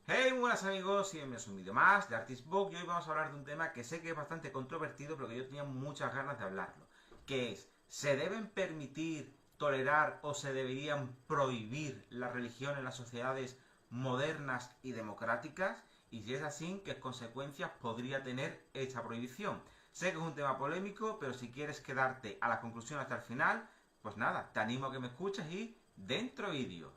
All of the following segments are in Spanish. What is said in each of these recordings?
Hey, muy buenas amigos, y bienvenidos a un vídeo más de ArtistBook. Y hoy vamos a hablar de un tema que sé que es bastante controvertido, pero que yo tenía muchas ganas de hablarlo. Que es, ¿se deben permitir, tolerar o se deberían prohibir la religión en las sociedades modernas y democráticas? Y si es así, ¿qué consecuencias podría tener esta prohibición? Sé que es un tema polémico, pero si quieres quedarte a la conclusión hasta el final, pues nada, te animo a que me escuches y dentro vídeo.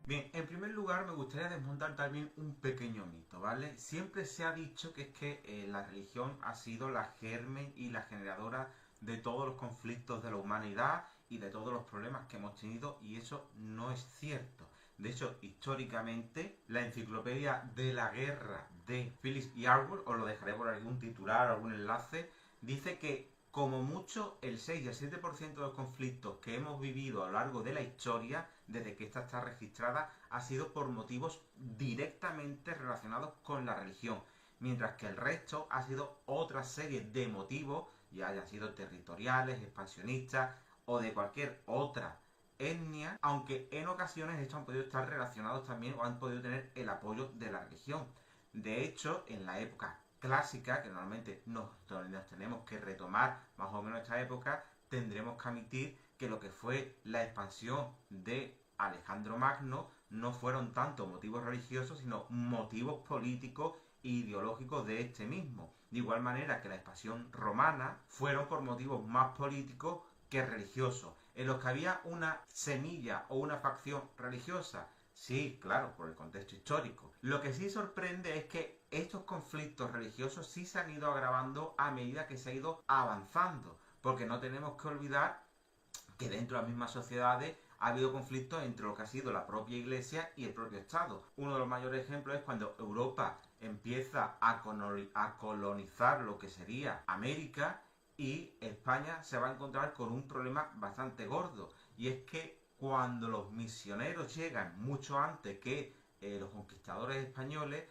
Bien, en primer lugar me gustaría desmontar también un pequeño mito, ¿vale? Siempre se ha dicho que es que la religión ha sido la germen y la generadora de todos los conflictos de la humanidad y de todos los problemas que hemos tenido, y eso no es cierto. De hecho, históricamente, la enciclopedia de la guerra de Phillips y Arwood, os lo dejaré por algún titular o algún enlace, dice que como mucho el 6 y el 7% de los conflictos que hemos vivido a lo largo de la historia, desde que esta está registrada, ha sido por motivos directamente relacionados con la religión, mientras que el resto ha sido otra serie de motivos, ya hayan sido territoriales, expansionistas o de cualquier otra etnia, aunque en ocasiones estos han podido estar relacionados también o han podido tener el apoyo de la religión. De hecho, en la época clásica, que normalmente nos tenemos que retomar más o menos esta época, tendremos que admitir que lo que fue la expansión de Alejandro Magno no fueron tanto motivos religiosos, sino motivos políticos e ideológicos de este mismo. De igual manera que la expansión romana fueron por motivos más políticos que religiosos, en los que había una semilla o una facción religiosa. Sí, claro, por el contexto histórico. Lo que sí sorprende es que estos conflictos religiosos sí se han ido agravando a medida que se ha ido avanzando, porque no tenemos que olvidar que dentro de las mismas sociedades ha habido conflictos entre lo que ha sido la propia Iglesia y el propio Estado. Uno de los mayores ejemplos es cuando Europa empieza a colonizar lo que sería América, y España se va a encontrar con un problema bastante gordo, y es que cuando los misioneros llegan mucho antes que los conquistadores españoles,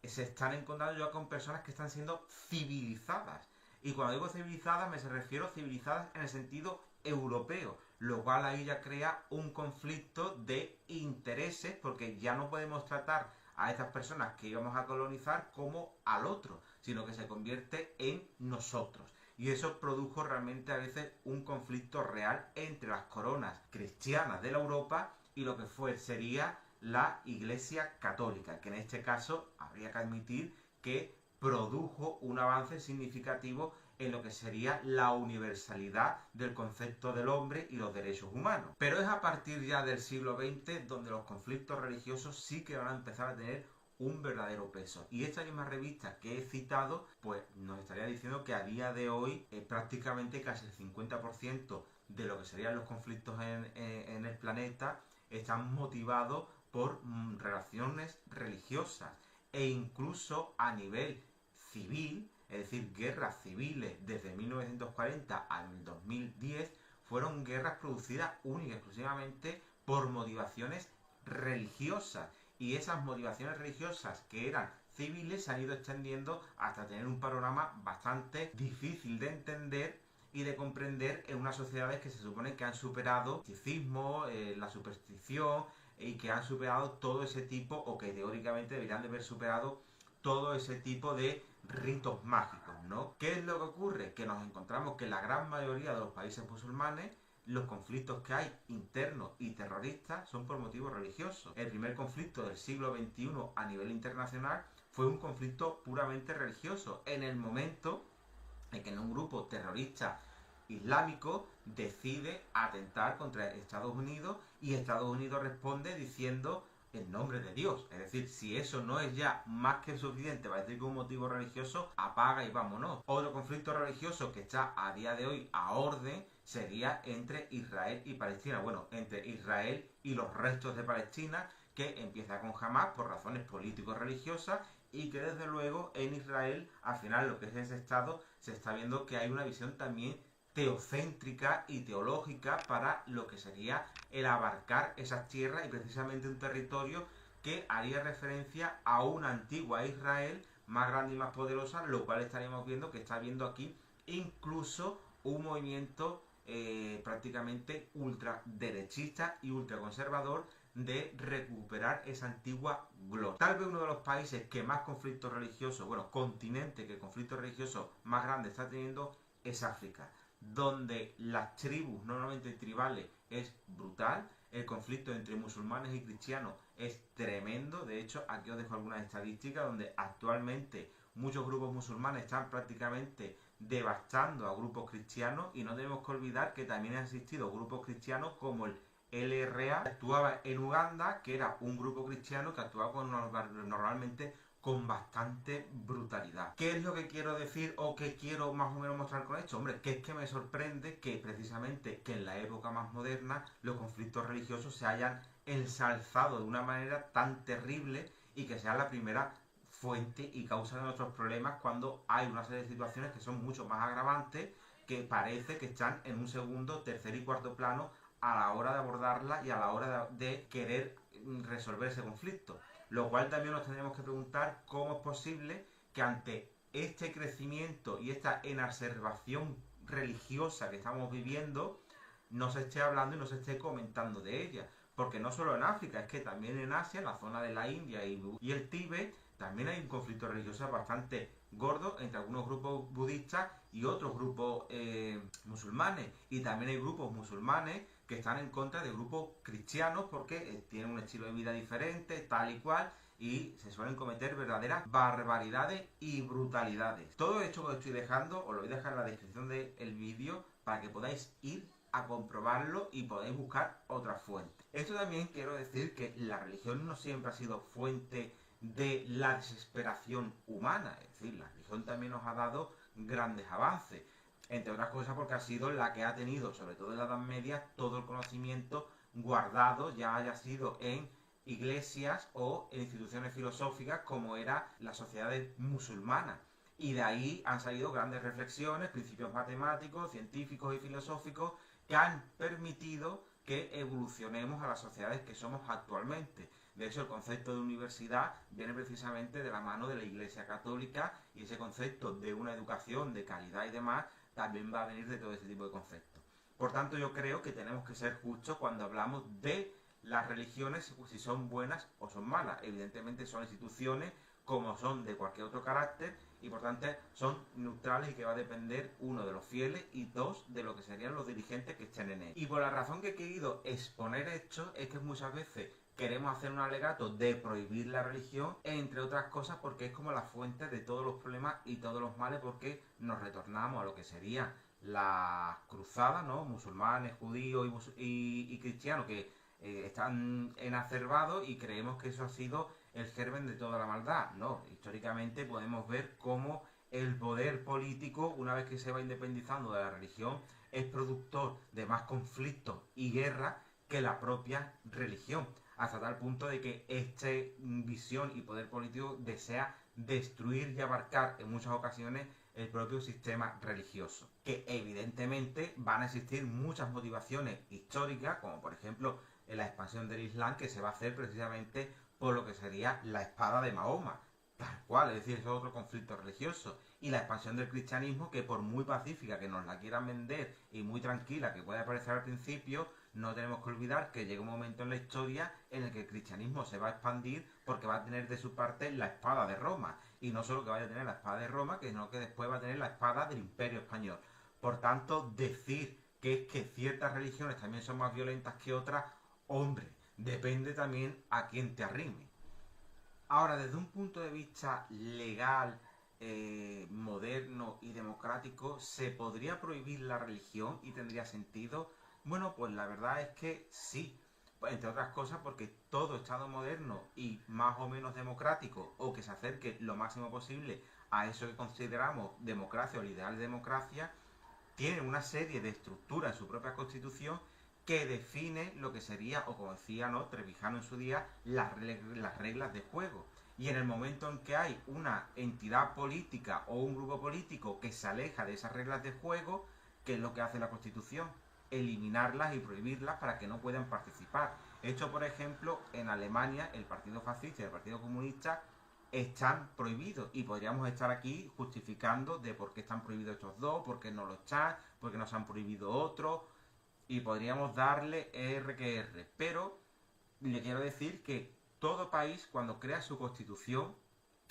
se están encontrando ya con personas que están siendo civilizadas. Y cuando digo civilizadas me refiero a civilizadas en el sentido europeo, lo cual ahí ya crea un conflicto de intereses, porque ya no podemos tratar a estas personas que íbamos a colonizar como al otro, sino que se convierte en nosotros. Y eso produjo realmente a veces un conflicto real entre las coronas cristianas de la Europa y lo que sería la Iglesia Católica, que en este caso habría que admitir que produjo un avance significativo en lo que sería la universalidad del concepto del hombre y los derechos humanos. Pero es a partir ya del siglo XX donde los conflictos religiosos sí que van a empezar a tener un verdadero peso. Y esta misma revista que he citado, pues nos estaría diciendo que a día de hoy prácticamente casi el 50% de lo que serían los conflictos en el planeta están motivados por relaciones religiosas, e incluso a nivel civil, es decir, guerras civiles desde 1940 al 2010 fueron guerras producidas única y exclusivamente por motivaciones religiosas, y esas motivaciones religiosas que eran civiles se han ido extendiendo hasta tener un panorama bastante difícil de entender y de comprender en unas sociedades que se supone que han superado el misticismo, la superstición, y que han superado todo ese tipo, o que teóricamente deberían de haber superado todo ese tipo de ritos mágicos, ¿no? ¿Qué es lo que ocurre? Que nos encontramos que en la gran mayoría de los países musulmanes los conflictos que hay internos y terroristas son por motivos religiosos. El primer conflicto del siglo XXI a nivel internacional fue un conflicto puramente religioso, en el momento en que un grupo terrorista islámico decide atentar contra Estados Unidos, y Estados Unidos responde diciendo en nombre de Dios. Es decir, si eso no es ya más que suficiente para decir que un motivo religioso, apaga y vámonos. Otro conflicto religioso que está a día de hoy a orden sería entre Israel y Palestina. Bueno, entre Israel y los restos de Palestina, que empieza con Hamas por razones político-religiosas, y que desde luego en Israel, al final lo que es ese Estado, se está viendo que hay una visión también teocéntrica y teológica para lo que sería el abarcar esas tierras, y precisamente un territorio que haría referencia a una antigua Israel más grande y más poderosa, lo cual estaríamos viendo que está habiendo aquí incluso un movimiento prácticamente ultraderechista y ultraconservador de recuperar esa antigua gloria. Tal vez uno de los países que más conflictos religiosos, bueno, continente que conflictos religiosos más grandes está teniendo es África, donde las tribus, normalmente tribales, es brutal. El conflicto entre musulmanes y cristianos es tremendo. De hecho, aquí os dejo algunas estadísticas donde actualmente muchos grupos musulmanes están prácticamente devastando a grupos cristianos, y no tenemos que olvidar que también han existido grupos cristianos como el LRA, que actuaba en Uganda, que era un grupo cristiano que actuaba normalmente con bastante brutalidad. ¿Qué es lo que quiero decir o qué quiero más o menos mostrar con esto? Hombre, que es que me sorprende que precisamente que en la época más moderna los conflictos religiosos se hayan ensalzado de una manera tan terrible y que sea la primera fuente y causa de nuestros problemas, cuando hay una serie de situaciones que son mucho más agravantes, que parece que están en un segundo, tercer y cuarto plano a la hora de abordarla y a la hora de querer resolver ese conflicto. Lo cual también nos tendremos que preguntar cómo es posible que ante este crecimiento y esta exacerbación religiosa que estamos viviendo no se esté hablando y no se esté comentando de ella. Porque no solo en África, es que también en Asia, en la zona de la India y el Tíbet, también hay un conflicto religioso bastante gordo entre algunos grupos budistas y otros grupos musulmanes. Y también hay grupos musulmanes que están en contra de grupos cristianos porque tienen un estilo de vida diferente, tal y cual, y se suelen cometer verdaderas barbaridades y brutalidades. Todo esto que os estoy dejando, os lo voy a dejar en la descripción del vídeo para que podáis ir a comprobarlo y podáis buscar otras fuentes. Esto también quiero decir que la religión no siempre ha sido fuente de la desesperación humana, es decir, la religión también nos ha dado grandes avances, entre otras cosas porque ha sido la que ha tenido, sobre todo en la Edad Media, todo el conocimiento guardado, ya haya sido en iglesias o en instituciones filosóficas como era la sociedad musulmana. Y de ahí han salido grandes reflexiones, principios matemáticos, científicos y filosóficos que han permitido que evolucionemos a las sociedades que somos actualmente. De hecho, el concepto de universidad viene precisamente de la mano de la Iglesia Católica, y ese concepto de una educación de calidad y demás también va a venir de todo ese tipo de conceptos. Por tanto, yo creo que tenemos que ser justos cuando hablamos de las religiones, si son buenas o son malas. Evidentemente son instituciones como son de cualquier otro carácter, y por tanto son neutrales, y que va a depender, uno, de los fieles, y dos, de lo que serían los dirigentes que estén en él. Y por la razón que he querido exponer esto es que muchas veces queremos hacer un alegato de prohibir la religión, entre otras cosas porque es como la fuente de todos los problemas y todos los males, porque nos retornamos a lo que serían las cruzadas, ¿no? Musulmanes, judíos y cristianos que están exacerbados, y creemos que eso ha sido el germen de toda la maldad. No, históricamente podemos ver cómo el poder político, una vez que se va independizando de la religión, es productor de más conflictos y guerras que la propia religión, hasta tal punto de que esta visión y poder político desea destruir y abarcar en muchas ocasiones el propio sistema religioso, que evidentemente van a existir muchas motivaciones históricas, como por ejemplo en la expansión del Islam, que se va a hacer precisamente por lo que sería la espada de Mahoma, tal cual, es decir, eso es otro conflicto religioso. Y la expansión del cristianismo, que por muy pacífica que nos la quieran vender y muy tranquila que pueda parecer al principio, no tenemos que olvidar que llega un momento en la historia en el que el cristianismo se va a expandir, porque va a tener de su parte la espada de Roma. Y no solo que vaya a tener la espada de Roma, sino que después va a tener la espada del Imperio Español. Por tanto, decir que es que ciertas religiones también son más violentas que otras, hombre, depende también a quién te arrime. Ahora, desde un punto de vista legal, moderno y democrático, ¿se podría prohibir la religión y tendría sentido? Bueno, pues la verdad es que sí, entre otras cosas porque todo Estado moderno y más o menos democrático, o que se acerque lo máximo posible a eso que consideramos democracia o el ideal de democracia, tiene una serie de estructuras en su propia constitución que define lo que sería, o como decía, ¿no?, Trevijano en su día, las reglas de juego. Y en el momento en que hay una entidad política o un grupo político que se aleja de esas reglas de juego, ¿qué es lo que hace la Constitución? Eliminarlas y prohibirlas para que no puedan participar. Esto, por ejemplo, en Alemania, el Partido Fascista y el Partido Comunista están prohibidos. Y podríamos estar aquí justificando de por qué están prohibidos estos dos, por qué no lo están, por qué no se han prohibido otros, y podríamos darle R que R. Pero le quiero decir que todo país, cuando crea su constitución,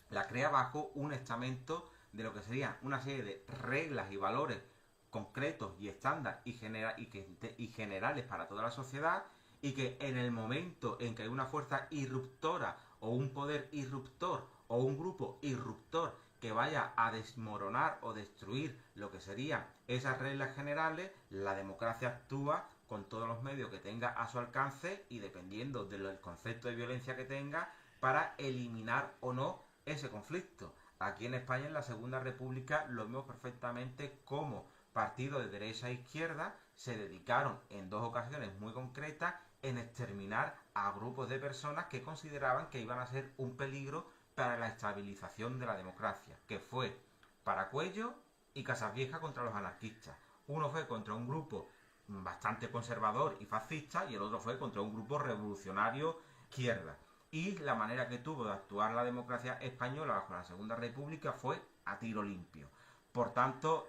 la crea bajo un estamento de lo que sería una serie de reglas y valores concretos y estándar y generales para toda la sociedad, y que en el momento en que hay una fuerza irruptora o un poder irruptor o un grupo irruptor que vaya a desmoronar o destruir lo que serían esas reglas generales, la democracia actúa con todos los medios que tenga a su alcance y dependiendo del concepto de violencia que tenga para eliminar o no ese conflicto. Aquí en España, en la Segunda República, lo vemos perfectamente como partidos de derecha e izquierda se dedicaron en dos ocasiones muy concretas en exterminar a grupos de personas que consideraban que iban a ser un peligro para la estabilización de la democracia, que fue Paracuello y Casasvieja contra los anarquistas. Uno fue contra un grupo bastante conservador y fascista y el otro fue contra un grupo revolucionario izquierda. Y la manera que tuvo de actuar la democracia española bajo la Segunda República fue a tiro limpio. Por tanto,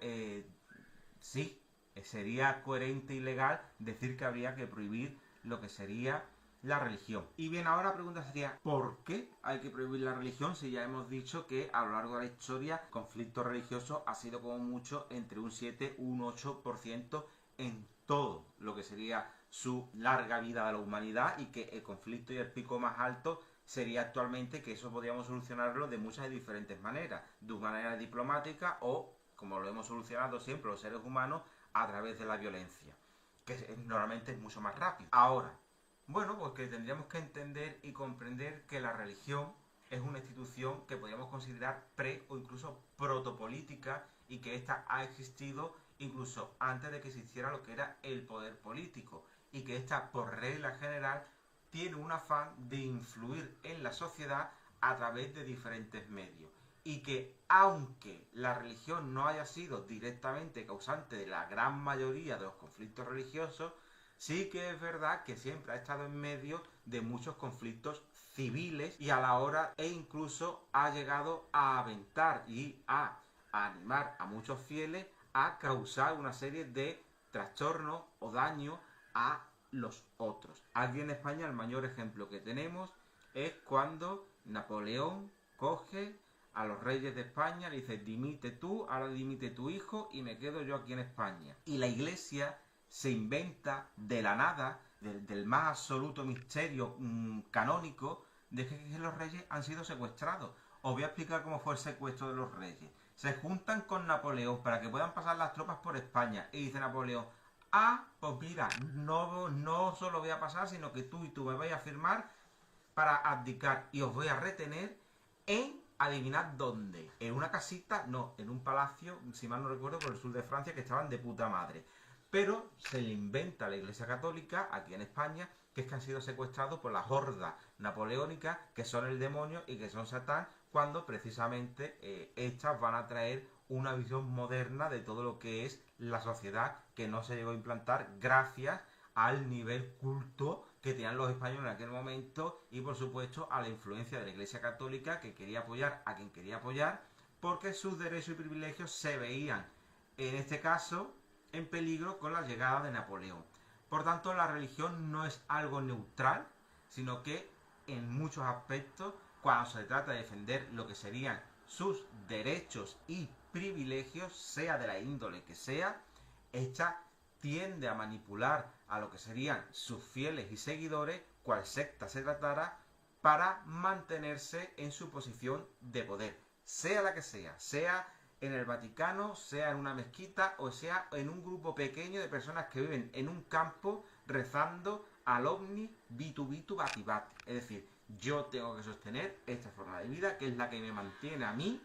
sí, sería coherente y legal decir que habría que prohibir lo que sería la religión. Y bien, ahora la pregunta sería, ¿por qué hay que prohibir la religión si ya hemos dicho que a lo largo de la historia el conflicto religioso ha sido como mucho entre un 7 y un 8% en todo lo que sería su larga vida de la humanidad, y que el conflicto y el pico más alto sería actualmente que eso podríamos solucionarlo de muchas y diferentes maneras, de una manera diplomática o, como lo hemos solucionado siempre los seres humanos, a través de la violencia, que normalmente es mucho más rápido. Ahora, bueno, pues que tendríamos que entender y comprender que la religión es una institución que podríamos considerar pre o incluso protopolítica, y que ésta ha existido incluso antes de que existiera lo que era el poder político, y que ésta por regla general tiene un afán de influir en la sociedad a través de diferentes medios, y que aunque la religión no haya sido directamente causante de la gran mayoría de los conflictos religiosos, sí que es verdad que siempre ha estado en medio de muchos conflictos civiles, y a la hora e incluso ha llegado a aventar y a animar a muchos fieles a causar una serie de trastornos o daños a los otros. Aquí en España el mayor ejemplo que tenemos es cuando Napoleón coge a los reyes de España, le dice dimite tú, ahora dimite tu hijo y me quedo yo aquí en España. Y la Iglesia se inventa de la nada, del más absoluto misterio canónico, de que los reyes han sido secuestrados. Os voy a explicar cómo fue el secuestro de los reyes. Se juntan con Napoleón para que puedan pasar las tropas por España. Y dice Napoleón, pues mira, no solo voy a pasar, sino que tú y tú me vais a firmar para abdicar y os voy a retener en, adivinad dónde, en una casita, no, en un palacio, si mal no recuerdo, por el sur de Francia, que estaban de puta madre. Pero se le inventa la Iglesia Católica aquí en España, que es que han sido secuestrados por las hordas napoleónicas, que son el demonio y que son Satán, cuando precisamente estas van a traer una visión moderna de todo lo que es la sociedad, que no se llegó a implantar gracias al nivel culto que tenían los españoles en aquel momento, y por supuesto a la influencia de la Iglesia Católica, que quería apoyar a quien quería apoyar, porque sus derechos y privilegios se veían, en este caso, en peligro con la llegada de Napoleón. Por tanto, la religión no es algo neutral, sino que en muchos aspectos, cuando se trata de defender lo que serían sus derechos y privilegios, sea de la índole que sea, esta tiende a manipular a lo que serían sus fieles y seguidores, cual secta se tratara, para mantenerse en su posición de poder, sea la que sea en el Vaticano, sea en una mezquita o sea en un grupo pequeño de personas que viven en un campo rezando al ovni bitu bitu bati bati. Es decir, yo tengo que sostener esta forma de vida, que es la que me mantiene a mí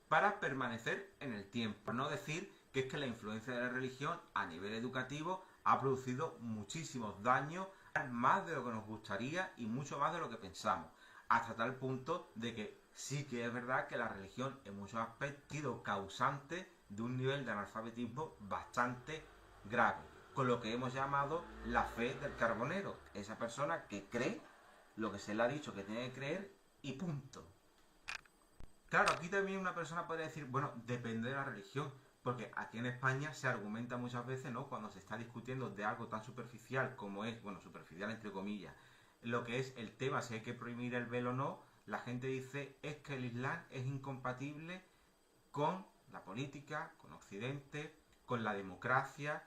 para permanecer en el tiempo. Por no decir que es que la influencia de la religión a nivel educativo ha producido muchísimos daños, más de lo que nos gustaría y mucho más de lo que pensamos, hasta tal punto de que sí que es verdad que la religión en muchos aspectos ha sido causante de un nivel de analfabetismo bastante grave, con lo que hemos llamado la fe del carbonero, esa persona que cree lo que se le ha dicho que tiene que creer y punto. Claro, aquí también una persona podría decir, bueno, depende de la religión, porque aquí en España se argumenta muchas veces, ¿no? Cuando se está discutiendo de algo tan superficial como es, bueno, superficial entre comillas, lo que es el tema, si hay que prohibir el velo o no, la gente dice es que el Islam es incompatible con la política, con Occidente, con la democracia,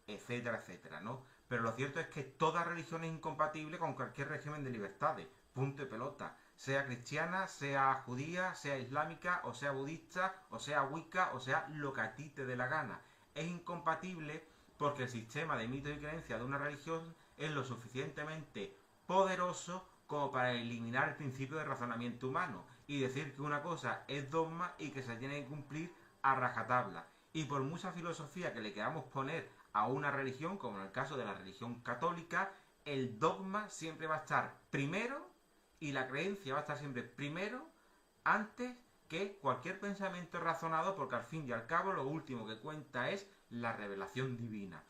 etcétera, etcétera, ¿no? Pero lo cierto es que toda religión es incompatible con cualquier régimen de libertades, punto y pelota, sea cristiana, sea judía, sea islámica, o sea budista, o sea wicca, o sea lo que a ti te dé la gana. Es incompatible porque el sistema de mitos y creencias de una religión es lo suficientemente poderoso como para eliminar el principio de razonamiento humano y decir que una cosa es dogma y que se tiene que cumplir a rajatabla. Y por mucha filosofía que le queramos poner a una religión, como en el caso de la religión católica, el dogma siempre va a estar primero y la creencia va a estar siempre primero antes que cualquier pensamiento razonado, porque al fin y al cabo lo último que cuenta es la revelación divina.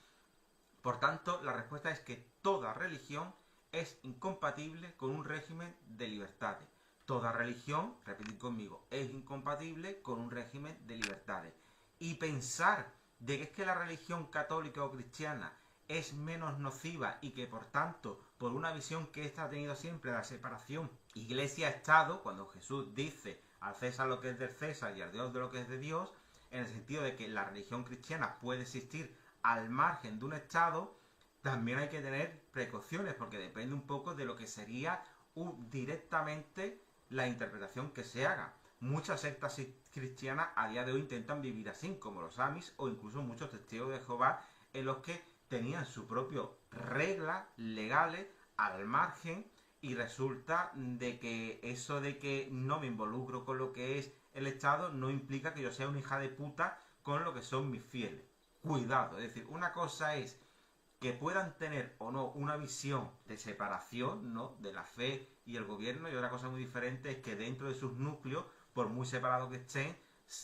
Por tanto, la respuesta es que toda religión es incompatible con un régimen de libertades. Toda religión, repetid conmigo, es incompatible con un régimen de libertades. Y pensar de que es que la religión católica o cristiana es menos nociva y que por tanto, por una visión que ésta ha tenido siempre de la separación Iglesia-Estado, cuando Jesús dice al César lo que es del César y al Dios de lo que es de Dios, en el sentido de que la religión cristiana puede existir al margen de un Estado, también hay que tener precauciones, porque depende un poco de lo que sería directamente la interpretación que se haga. Muchas sectas cristianas a día de hoy intentan vivir así, como los Amis o incluso muchos testigos de Jehová, en los que tenían sus propias reglas legales al margen, y resulta de que eso de que no me involucro con lo que es el Estado no implica que yo sea una hija de puta con lo que son mis fieles. Cuidado, es decir, una cosa es que puedan tener o no una visión de separación, ¿no?, de la fe y el gobierno, y otra cosa muy diferente es que dentro de sus núcleos, por muy separados que estén,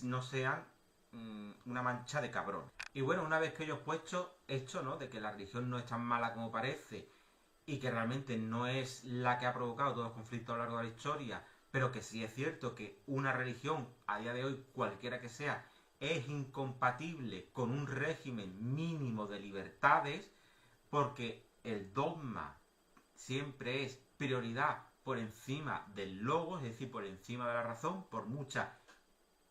no sean una mancha de cabrón. Y bueno, una vez que yo he puesto esto, ¿no?, de que la religión no es tan mala como parece y que realmente no es la que ha provocado todos los conflictos a lo largo de la historia, pero que sí es cierto que una religión, a día de hoy, cualquiera que sea, es incompatible con un régimen mínimo de libertades, porque el dogma siempre es prioridad por encima del logos, es decir, por encima de la razón, por mucha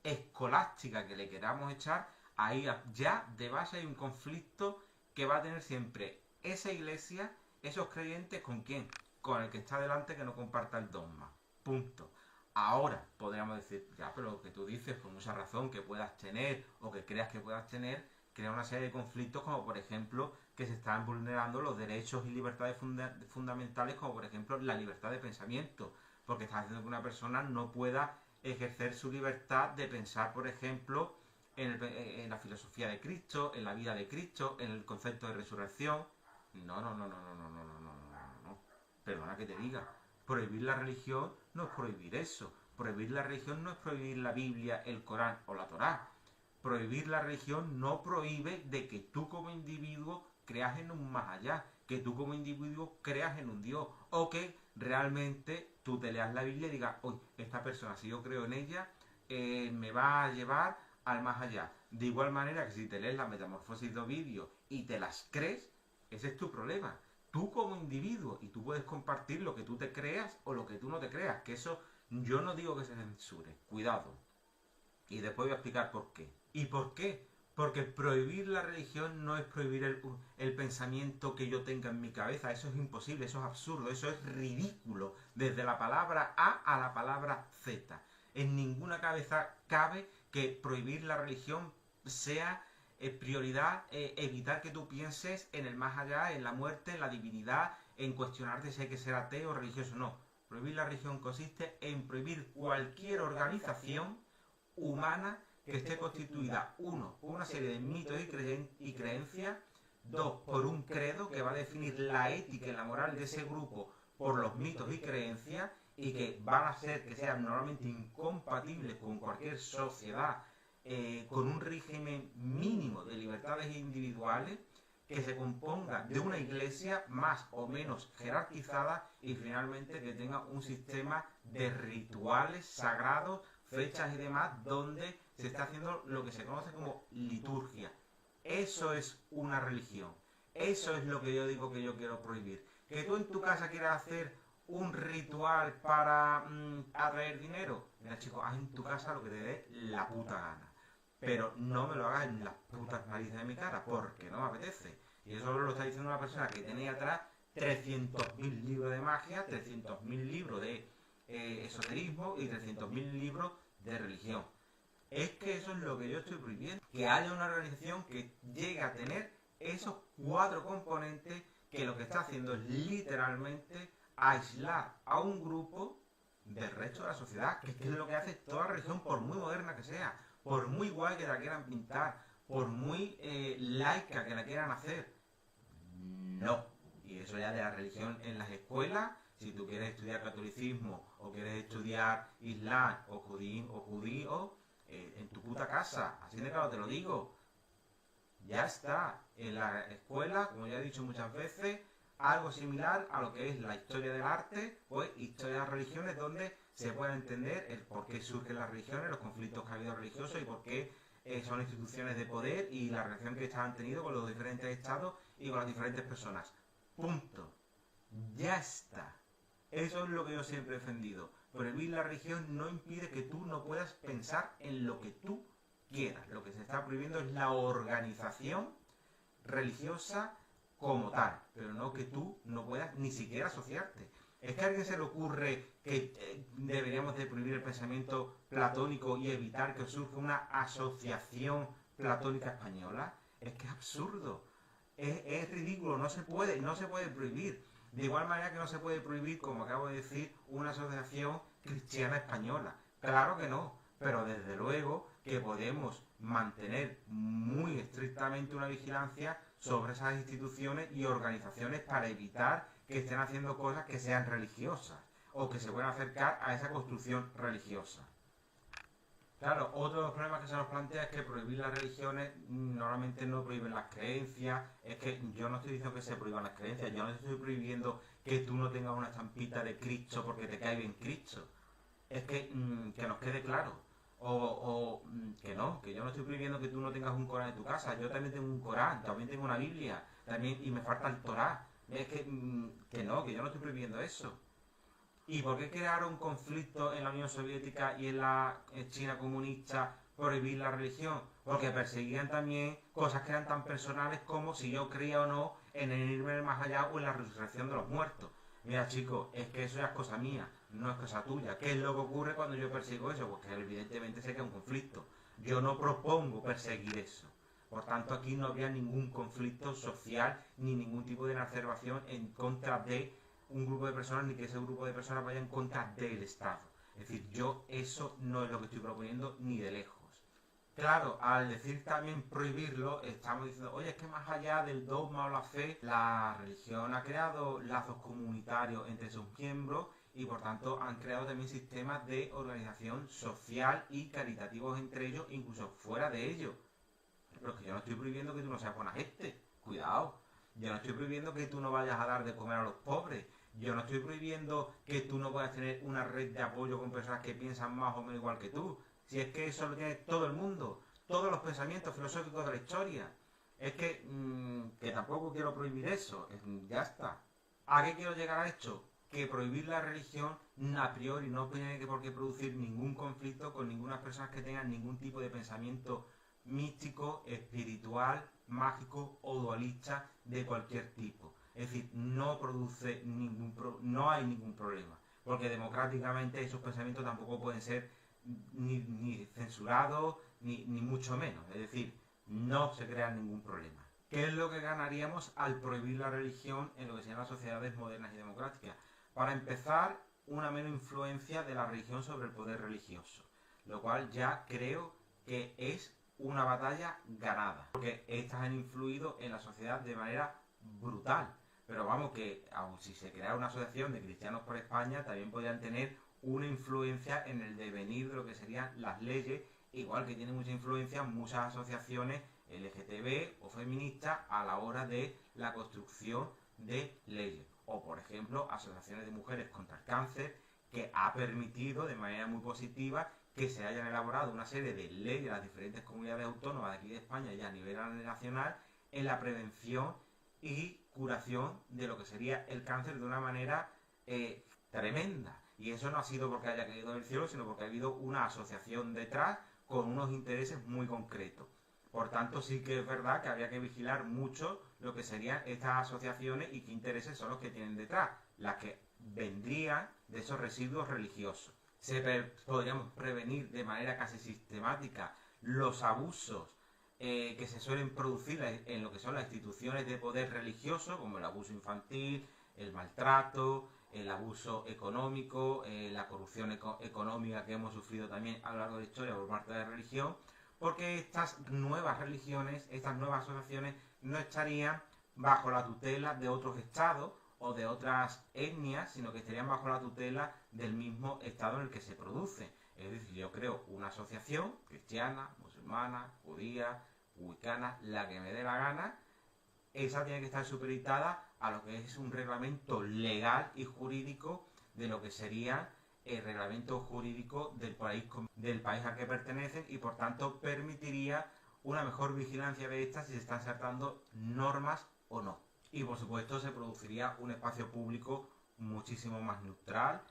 escolástica que le queramos echar, ahí ya de base hay un conflicto que va a tener siempre esa iglesia, esos creyentes, ¿con quién? Con el que está delante que no comparta el dogma. Punto. Ahora podríamos decir, ya, pero lo que tú dices, por mucha razón que puedas tener o que creas que puedas tener, crea una serie de conflictos, como por ejemplo que se están vulnerando los derechos y libertades fundamentales, como por ejemplo la libertad de pensamiento, porque está haciendo que una persona no pueda ejercer su libertad de pensar, por ejemplo, en la filosofía de Cristo, en la vida de Cristo, en el concepto de resurrección. No, no, no, no, no, no, no, no, no, no, no. Perdona que te diga. Prohibir la religión no es prohibir eso. Prohibir la religión no es prohibir la Biblia, el Corán o la Torá. Prohibir la religión no prohíbe de que tú como individuo creas en un más allá, que tú como individuo creas en un Dios, o que realmente tú te leas la Biblia y digas, oye, esta persona, si yo creo en ella, me va a llevar al más allá. De igual manera que si te lees la Metamorfosis de Ovidio y te las crees, ese es tu problema. Tú como individuo, y tú puedes compartir lo que tú te creas o lo que tú no te creas, que eso yo no digo que se censure, cuidado. Y después voy a explicar por qué. ¿Y por qué? Porque prohibir la religión no es prohibir el pensamiento que yo tenga en mi cabeza. Eso es imposible, eso es absurdo, eso es ridículo. Desde la palabra A la palabra Z. En ninguna cabeza cabe que prohibir la religión sea prioridad, evitar que tú pienses en el más allá, en la muerte, en la divinidad, en cuestionarte si hay que ser ateo o religioso. No. Prohibir la religión consiste en prohibir cualquier organización humana que esté constituida, uno, por una serie de mitos y creencias, dos, por un credo que va a definir la ética y la moral de ese grupo por los mitos y creencias, y que van a hacer que sean normalmente incompatibles con cualquier sociedad, con un régimen mínimo de libertades individuales, que se componga de una iglesia más o menos jerarquizada y finalmente que tenga un sistema de rituales sagrados fechas y demás donde se está haciendo lo que se conoce como liturgia. Eso es una religión. Eso es lo que yo digo que yo quiero prohibir. Que tú en tu casa quieras hacer un ritual para atraer dinero. Mira, chicos, haz en tu casa lo que te dé la puta gana. Pero no me lo hagas en las putas narices de mi cara, porque no me apetece. Y eso lo está diciendo una persona que tiene atrás 300.000 libros de magia, 300.000 libros de esoterismo y 300.000 libros de religión. Es que eso es lo que yo estoy prohibiendo. Que haya una organización que llegue a tener esos 4 componentes, que lo que está haciendo es literalmente aislar a un grupo del resto de la sociedad, que es lo que hace toda religión, por muy moderna que sea, por muy guay que la quieran pintar, por muy laica que la quieran hacer. No. Y eso ya de la religión en las escuelas, si tú quieres estudiar catolicismo o quieres estudiar islam o judío, en tu puta casa, así de claro te lo digo. Ya está. En la escuela, como ya he dicho muchas veces, algo similar a lo que es la historia del arte, pues historia de las religiones, donde se puede entender el por qué surgen las religiones, los conflictos que ha habido religiosos y por qué son instituciones de poder y la relación que estas han tenido con los diferentes estados y con las diferentes personas. Punto. Ya está. Eso es lo que yo siempre he defendido. Prohibir la religión no impide que tú no puedas pensar en lo que tú quieras. Lo que se está prohibiendo es la organización religiosa como tal, pero no que tú no puedas ni siquiera asociarte. ¿Es que a alguien se le ocurre que deberíamos de prohibir el pensamiento platónico y evitar que surja una asociación platónica española? Es que es absurdo, es ridículo, no se puede prohibir. De igual manera que no se puede prohibir, como acabo de decir, una asociación cristiana española. Claro que no, pero desde luego que podemos mantener muy estrictamente una vigilancia sobre esas instituciones y organizaciones para evitar que estén haciendo cosas que sean religiosas o que se puedan acercar a esa construcción religiosa. Claro, otro de los problemas que se nos plantea es que prohibir las religiones normalmente no prohíben las creencias. Es que yo no estoy diciendo que se prohíban las creencias, yo no estoy prohibiendo que tú no tengas una estampita de Cristo porque te cae bien Cristo. Es que nos quede claro. Que yo no estoy prohibiendo que tú no tengas un Corán en tu casa. Yo también tengo un Corán, también tengo una Biblia, también, y me falta el Torá. Es que yo no estoy prohibiendo eso. ¿Y por qué crearon un conflicto en la Unión Soviética y en la China comunista prohibir la religión? Porque perseguían también cosas que eran tan personales como si yo creía o no en el irme más allá o en la resurrección de los muertos. Mira, chicos, es que eso ya es cosa mía, no es cosa tuya. ¿Qué es lo que ocurre cuando yo persigo eso? Pues que evidentemente se crea un conflicto. Yo no propongo perseguir eso. Por tanto, aquí no había ningún conflicto social ni ningún tipo de exacerbación en contra de un grupo de personas ni que ese grupo de personas vaya en contra del Estado. Es decir, yo eso no es lo que estoy proponiendo ni de lejos. Claro, al decir también prohibirlo, estamos diciendo, oye, es que más allá del dogma o la fe, la religión ha creado lazos comunitarios entre sus miembros y por tanto han creado también sistemas de organización social y caritativos entre ellos, incluso fuera de ellos. Pero es que yo no estoy prohibiendo que tú no seas buena gente, cuidado. Yo no estoy prohibiendo que tú no vayas a dar de comer a los pobres. Yo no estoy prohibiendo que tú no puedas tener una red de apoyo con personas que piensan más o menos igual que tú. Si es que eso lo tiene todo el mundo, todos los pensamientos filosóficos de la historia. Es que tampoco quiero prohibir eso, ya está. ¿A qué quiero llegar a esto? Que prohibir la religión a priori no tiene que por qué producir ningún conflicto con ninguna persona que tengan ningún tipo de pensamiento místico, espiritual, mágico o dualista de cualquier tipo. Es decir, no produce no hay ningún problema, porque democráticamente esos pensamientos tampoco pueden ser ni censurados ni mucho menos. Es decir, no se crea ningún problema. ¿Qué es lo que ganaríamos al prohibir la religión en lo que se llaman sociedades modernas y democráticas? Para empezar, una menor influencia de la religión sobre el poder religioso, lo cual ya creo que es una batalla ganada, porque estas han influido en la sociedad de manera brutal. Pero vamos, que aun si se crea una asociación de cristianos por España, también podrían tener una influencia en el devenir de lo que serían las leyes, igual que tienen mucha influencia muchas asociaciones LGTB o feministas a la hora de la construcción de leyes. O, por ejemplo, asociaciones de mujeres contra el cáncer, que ha permitido de manera muy positiva que se hayan elaborado una serie de leyes de las diferentes comunidades autónomas de aquí de España y a nivel nacional en la prevención y curación de lo que sería el cáncer de una manera tremenda. Y eso no ha sido porque haya caído del cielo, sino porque ha habido una asociación detrás con unos intereses muy concretos. Por tanto, sí que es verdad que habría que vigilar mucho lo que serían estas asociaciones y qué intereses son los que tienen detrás, las que vendrían de esos residuos religiosos. Podríamos prevenir de manera casi sistemática los abusos que se suelen producir en lo que son las instituciones de poder religioso, como el abuso infantil, el maltrato, el abuso económico, la corrupción económica que hemos sufrido también a lo largo de la historia por parte de la religión, porque estas nuevas religiones, estas nuevas asociaciones no estarían bajo la tutela de otros estados o de otras etnias, sino que estarían bajo la tutela del mismo estado en el que se produce. Es decir, yo creo una asociación cristiana, musulmana, judía, wicana, la que me dé la gana, esa tiene que estar supeditada a lo que es un reglamento legal y jurídico de lo que sería el reglamento jurídico del país al que pertenecen, y por tanto permitiría una mejor vigilancia de estas si se están saltando normas o no. Y por supuesto se produciría un espacio público muchísimo más neutral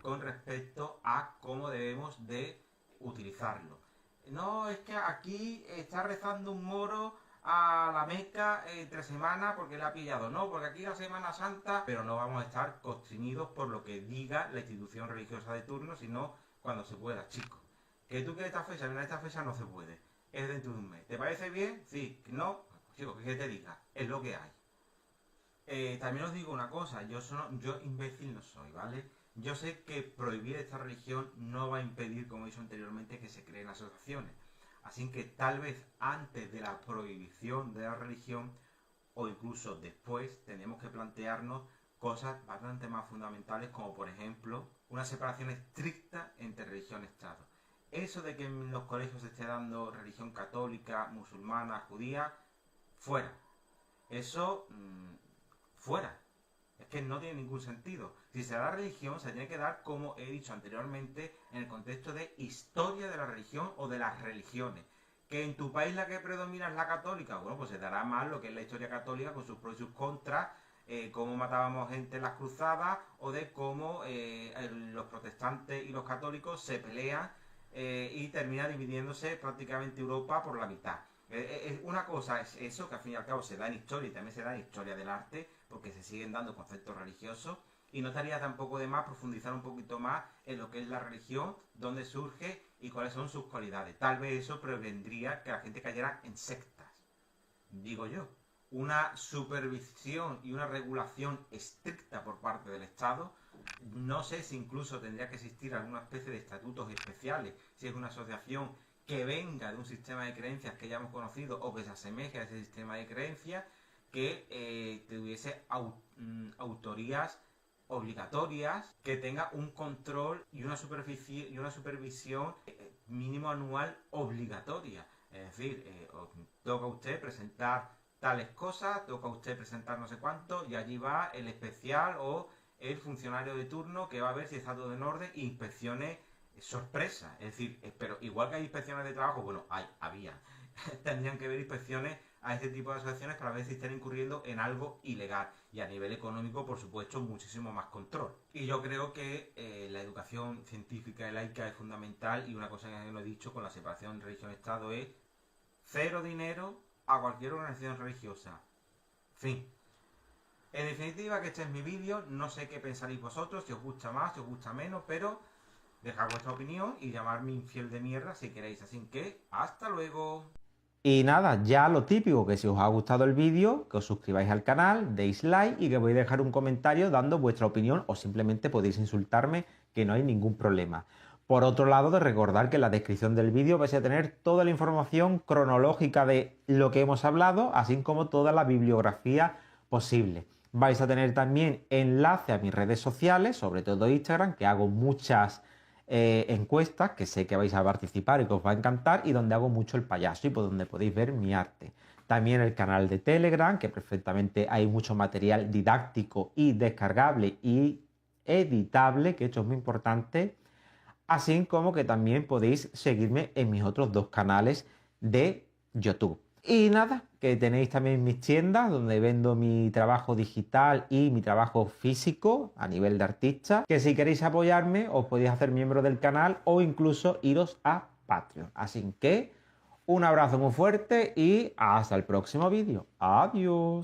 con respecto a cómo debemos de utilizarlo. No, es que aquí está rezando un moro a la Meca entre semana porque le ha pillado, no, porque aquí la Semana Santa, pero no vamos a estar constreñidos por lo que diga la institución religiosa de turno, sino cuando se pueda, chicos. Que tú quieres esta fecha, mira, esta fecha no se puede, es dentro de un mes. ¿Te parece bien? Sí, no, chicos, que te diga, es lo que hay. También os digo una cosa, yo imbécil no soy, ¿vale? Yo sé que prohibir esta religión no va a impedir, como he dicho anteriormente, que se creen asociaciones. Así que tal vez antes de la prohibición de la religión, o incluso después, tenemos que plantearnos cosas bastante más fundamentales, como por ejemplo una separación estricta entre religión y Estado. Eso de que en los colegios se esté dando religión católica, musulmana, judía, fuera. Eso, fuera. Es que no tiene ningún sentido. Si se da religión, se tiene que dar, como he dicho anteriormente, en el contexto de historia de la religión o de las religiones. Que en tu país la que predomina es la católica, bueno, pues se dará más lo que es la historia católica con sus pros y sus contras, cómo matábamos gente en las cruzadas, o de cómo los protestantes y los católicos se pelean y termina dividiéndose prácticamente Europa por la mitad. Una cosa es eso, que al fin y al cabo se da en historia y también se da en historia del arte, porque se siguen dando conceptos religiosos, y no estaría tampoco de más profundizar un poquito más en lo que es la religión, dónde surge y cuáles son sus cualidades. Tal vez eso prevendría que la gente cayera en sectas, digo yo. Una supervisión y una regulación estricta por parte del Estado, no sé si incluso tendría que existir alguna especie de estatutos especiales, si es una asociación que venga de un sistema de creencias que ya hemos conocido o que se asemeje a ese sistema de creencias, que tuviese autorías obligatorias, que tenga un control y una supervisión mínimo anual obligatoria. Es decir, toca a usted presentar tales cosas, toca a usted presentar no sé cuánto, y allí va el especial o el funcionario de turno que va a ver si está todo en orden, e inspecciones sorpresa. Es decir, pero igual que hay inspecciones de trabajo, bueno, había tendrían que haber inspecciones a este tipo de asociaciones para ver si están incurriendo en algo ilegal, y a nivel económico, por supuesto, muchísimo más control. Y yo creo que la educación científica y laica es fundamental, y una cosa que no he dicho con la separación religión-estado es cero dinero a cualquier organización religiosa. Fin. En definitiva, que este es mi vídeo, no sé qué pensaréis vosotros, si os gusta más, si os gusta menos, pero dejad vuestra opinión y llamarme infiel de mierda si queréis. Así que, hasta luego. Y nada, ya lo típico, que si os ha gustado el vídeo, que os suscribáis al canal, deis like y que podéis dejar un comentario dando vuestra opinión, o simplemente podéis insultarme, que no hay ningún problema. Por otro lado, de recordar que en la descripción del vídeo vais a tener toda la información cronológica de lo que hemos hablado, así como toda la bibliografía posible. Vais a tener también enlace a mis redes sociales, sobre todo Instagram, que hago muchas encuestas, que sé que vais a participar y que os va a encantar, y donde hago mucho el payaso y por donde podéis ver mi arte. También el canal de Telegram, que perfectamente hay mucho material didáctico y descargable y editable, que esto es muy importante. así como que también podéis seguirme en mis otros dos canales de YouTube. Y nada, que tenéis también mis tiendas donde vendo mi trabajo digital y mi trabajo físico a nivel de artista, que si queréis apoyarme os podéis hacer miembro del canal o incluso iros a Patreon. Así que un abrazo muy fuerte y hasta el próximo vídeo. Adiós.